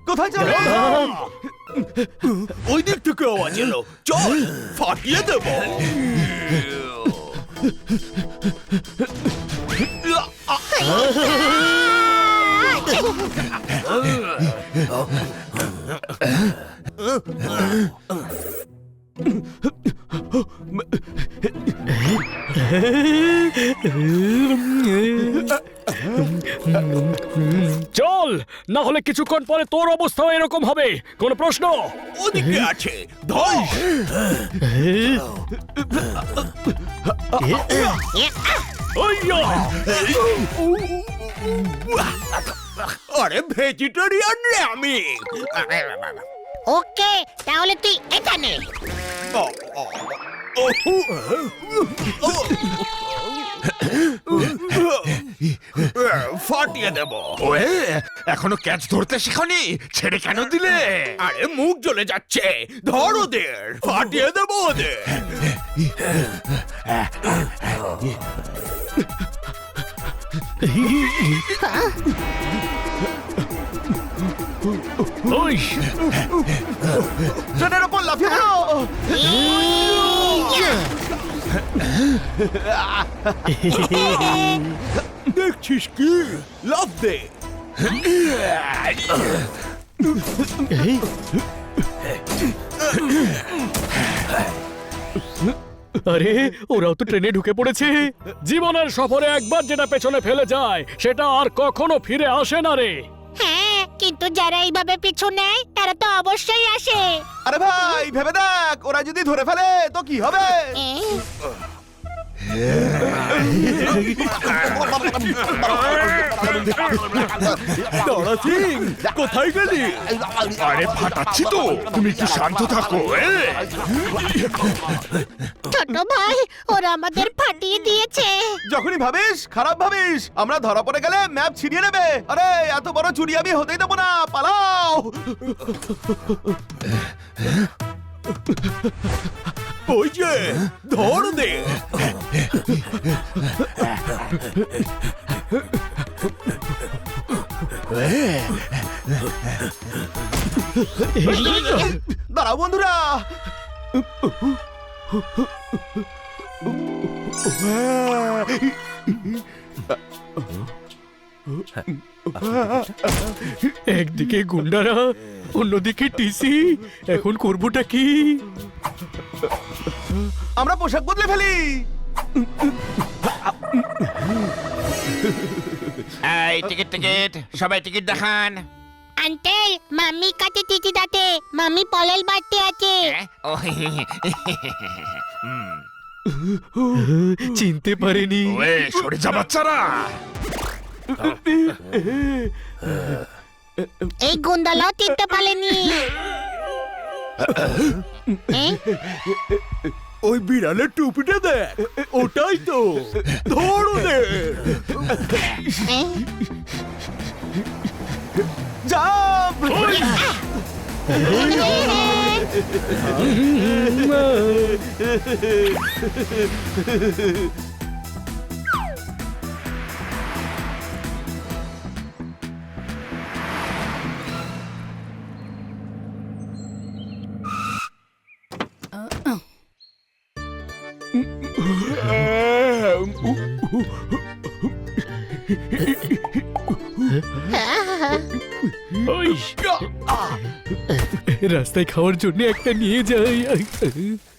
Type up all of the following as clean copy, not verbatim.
কোথায় চলে? ওই দিক থেকে আওয়াজ এলো, চল ফাটিয়ে দেব। চল, না হলে কিছুক্ষণ পরে তোর অবস্থাও এরকম হবে। কোন প্রশ্ন? ওদিকে আছে, ধর। ওইয়া! আরে ভেজিটেরিয়ান রে আমি। ওকে, তাহলে তুই এটা নে। ফাটিয়ে দেব। ওয়ে, এখনো ক্যাচ ধরতে শিখনি, ছেড়ে কেন দিলে? আরে মুখ জ্বলে যাচ্ছে, ধর ওদের, ফাটিয়ে দেব ওদের। ওই! ট্রেনের ওপর লাফিয়ে পড়ো। দেখছিস কি, লাফ দে। আরে, ওরাও তো ট্রেনে ঢুকে পড়েছে। জীবনের সফরে একবার যেটা পেছনে ফেলে যায় সেটা আর কখনো ফিরে আসে না রে। হ্যাঁ, কিন্তু যারা এইভাবে পিছু নেয় তারা তো অবশ্যই আসে। আরে ভাই, ভেবে দেখ, ওরা যদি ধরে ফেলে তো কি হবে? দাঁড়া সিং, কোথায় গেলি? আরে ফাটাচ্ছি তো, তুমি একটু শান্ত থাকো। ছোট ভাই, ওরা আমাদের ফাটিয়ে দিয়েছে। যখনই ভাবিস খারাপ ভাবিস, আমরা ধরা পড়ে গেলে ম্যাপ ছিনিয়ে নেবে। আরে এত বড় চুরি আমি হতেই দেবো না, পালাও। ওই যে, ধর দে। দাঁড়াও বন্ধুরা। একদিকে গুন্ডারা, অন্যদিকে টিসি। এখন করবোটা কি? আমরা পোশাক বদলে ফেলি। এই টিকিট টিকিট, সবাই টিকিট দেখান। আন্টেল, মাম্মি কাছে টিটি দাতে, মাম্মি পলেল বাড়তে আছে। চিনতে পারেনি। ওয়ে, সরে যা বাচ্চারা। এই গুন্ডালাও চিনতে পারেনি। ওই বিড়ালের টুপিটা দেখ, ওটাই তো, ধর ওদের। জাম্প! ওই! রাস্তায় খাওয়ার জন্য একটা নিয়ে যাই।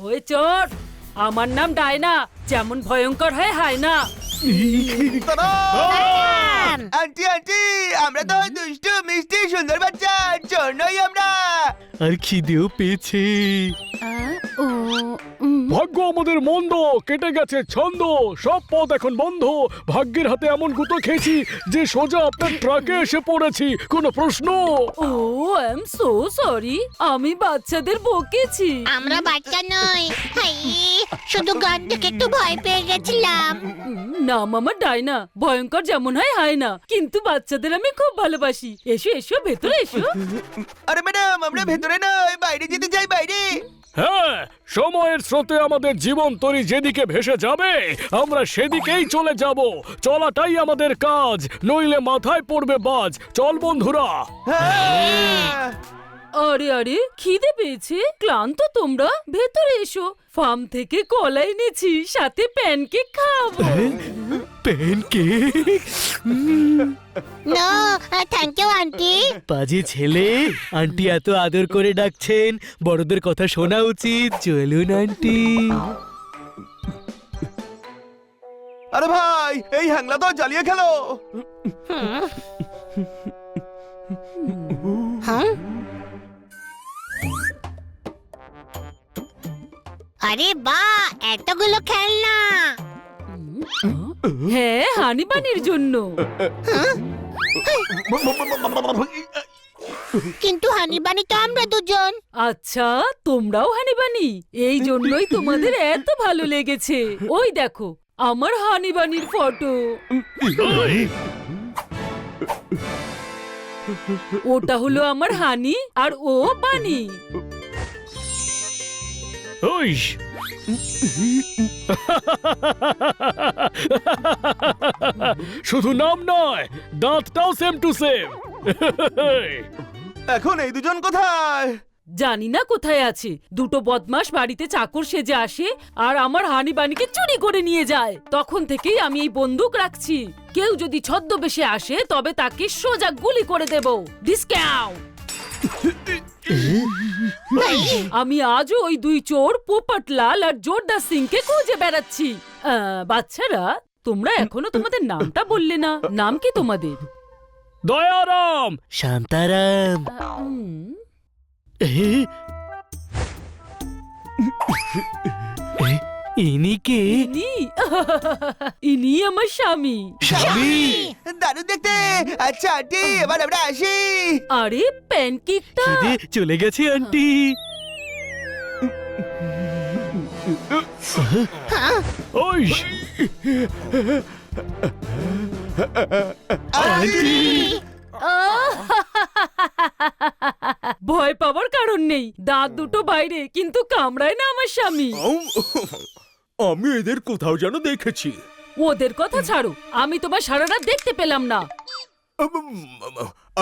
ওই চোর, আমার নাম ডায়না, যেমন ভয়ঙ্কর হয় হায়না। আন্টি আন্টি, আমরা তো দুষ্টু মিষ্টি সুন্দর বাচ্চা, চোর নই আমরা। আর খিদেও পেয়েছে। ভাগ্য আমাদের মন্দ, কেটে গেছে ছন্দ, সব পথ এখন বন্ধ। ভাগ্যের হাতে এমন গুতো খেয়েছি যে সোজা আপনার ট্রাকে এসে পড়েছি। কোনো প্রশ্ন? ও আই এম সো সরি, আমি বাচ্চাদের বকেছি। আমরা বাচ্চা নই। হাই, শুধু গান থেকে একটু ভয় পেয়ে গেছিলাম। নাম আমার ডায়না, ভয়ঙ্কর যেমন হয় হায়না, কিন্তু বাচ্চাদের আমি খুব ভালোবাসি। এসো এসো, ভেতরে এসো। আরে ম্যাডাম, আমরা ভেতরে নয়, বাইরে যেতে চাই, বাইরে। হ্যাঁ, সময়ের স্রোতে আমাদের জীবন তরি যেদিকে ভেসে যাবে আমরা সেদিকেই চলে যাব। চলাটাই আমাদের কাজ, নইলে মাথায় পড়বে বাজ। চল বন্ধুরা। হ্যাঁ। আরে আরে খিদে পেয়েছে, ক্লান্ত তোমরা, ভেতরে এসো। ফার্ম থেকে কলা এনেছি, সাথে প্যানকেক খাওয়াবো। Pancake? No thank you aunty. পাজি ছেলে, আন্টি এত আদর করে ডাকছেন, বড়দের কথা শোনা উচিত। চলুন আন্টি। আরে ভাই, এই হ্যাংলা তো জ্বালিয়ে খেলো। হ্যাঁ আরে বাহ, এতগুলো খেলনা। হ্যাঁ, হানি বানির জন্য। কিন্তু হানি বানি তো আমরা দুজন। আচ্ছা, তোমরাও হানি বানি, এই জন্যই তোমাদের এত ভালো লেগেছে। ওই দেখো আমার হানি বানির ফটো। ওটা হলো আমার হানি আর ও বানি। ওই শুধু নাম নয়, দাঁতটাও সেম টু সেম। এখন এই দুজন কোথায়? জানি না কোথায় আছে। দুটো বদমাস বাড়িতে চাকর সেজে আসে আর আমার হানি বানিকে চুরি করে নিয়ে যায়। তখন থেকেই আমি এই বন্দুক রাখছি। কেউ যদি ছদ্মবেশে আসে তবে তাকে সোজা গুলি করে দেব। ডিসকাউ। আমি আজও ওই দুই চোর পোপটলাল আর জোরদার সিংকে খুঁজে বেড়াচ্ছি। বাচ্চারা, তোমরা এখনো তোমাদের নামটা বললে না। নাম কি তোমাদের? দয়ারাম, শান্তারাম। ইনি কে? ইনি আমার স্বামী। স্বামী? দারুণ দেখতে। আচ্ছা আন্টি, এবার আমরা আসি। আরে প্যানকেকটা। খিদে চলে গেছে আন্টি। ওই ভয় পাওয়ার কারণ নেই, দাঁত দুটো বাইরে, কিন্তু কামড়ায় না আমার স্বামী। আমি এদের কোথাও যেন দেখেছি। ওদের কথা ছাড়ো, আমি তোমার সারা রাত দেখতে পেলাম না।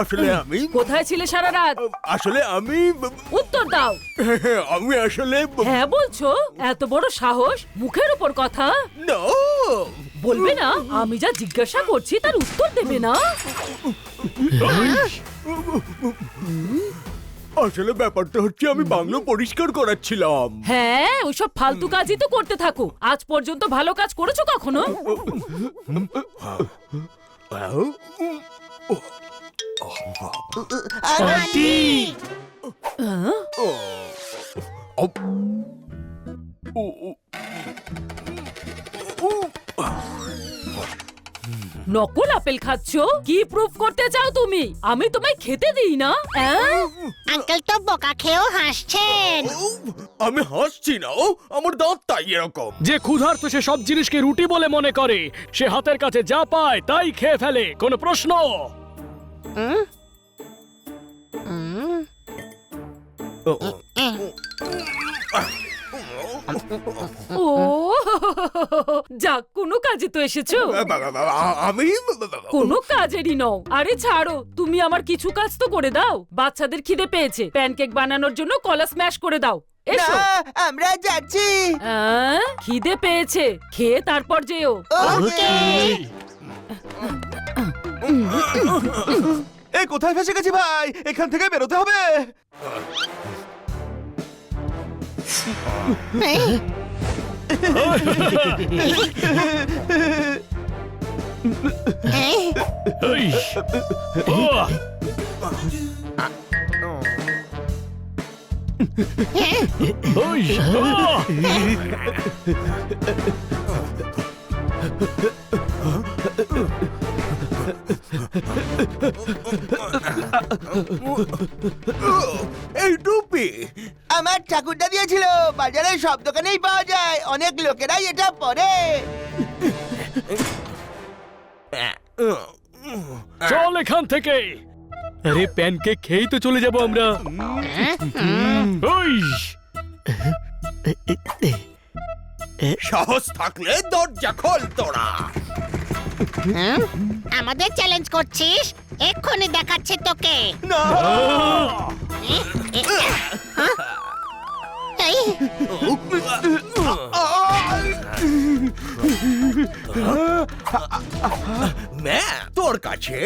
আসলে আমি কোথায় ছিলে সারা রাত? আসলে আমি উত্তর দাও। আমি আসলে হ্যাঁ বলছো? এত বড় সাহস, মুখের উপর কথা না। বলবে না? আমি যা জিজ্ঞাসা করছি তার উত্তর দেবে না? আসলে ব্যাপারটা হচ্ছে আমি বাংলো পরিষ্কার করাচ্ছিলাম। হ্যাঁ, ওইসব ফালতু কাজই তো করতে থাকো। আজ পর্যন্ত ভালো কাজ করেছো কখনো? আন্টি, নকল আপেল খাচ্ছো? কি প্রুফ করতে চাও তুমি? আমি তোমায় খেতে দিই না? আঙ্কেল তো বোকা খেয়েও হাসছেন। আমি হাসছি না, আমার দাঁত তাই এরকম। যে ক্ষুধার্ত সে সব জিনিসকে রুটি বলে মনে করে, সে হাতের কাছে যা পায় তাই খেয়ে ফেলে। কোনো প্রশ্ন? ও যাক, কোনো কাজে তো এসেছো। আমি কোনো কাজেরই নও। আরে ছাড়ো, তুমি আমার কিছু কাজ তো করে দাও। বাচ্চাদের খিদে পেয়েছে, প্যানকেক বানানোর জন্য কলা স্ম্যাশ করে দাও। এসো। আমরা যাচ্ছি। খিদে পেয়েছে, খেয়ে তারপর যেও। ওকে। এই কোথায় ফেসে গেছি ভাই? এখান থেকে বেরোতে হবে। ওই ও ওই এই টুপি আমার ঠাকুরটা দিয়েছিল। বাজারে সব দোকানেই পাওয়া যায়, অনেক লোকেরাই এটা পরে। চল এখান থেকে। আরে প্যানকেক খেয়েই তো চলে যাব আমরা। ওই সাহস থাকলে দরজা খোল তোরা। আমাদের চ্যালেঞ্জ করছিস? এক্ষুনি দেখাচ্ছে তোকে। না, আহ! তোর কাছে